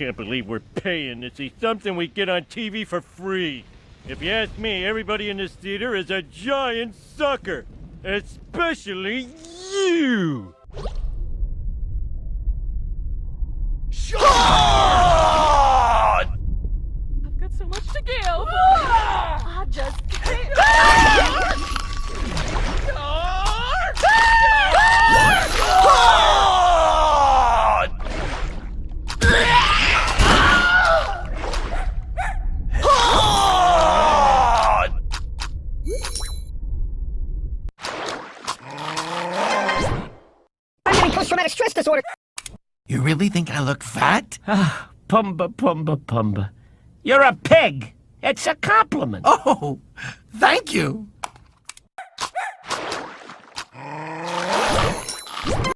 can't believe we're paying to see something we get on TV for free. If you ask me, everybody in this theater is a giant sucker. Especially you! Shut! I've got so much to give. I just can't. I'm getting post-traumatic stress disorder. You really think I look fat? Pumba, Pumba, Pumba. You're a pig. It's a compliment. Oh, thank you.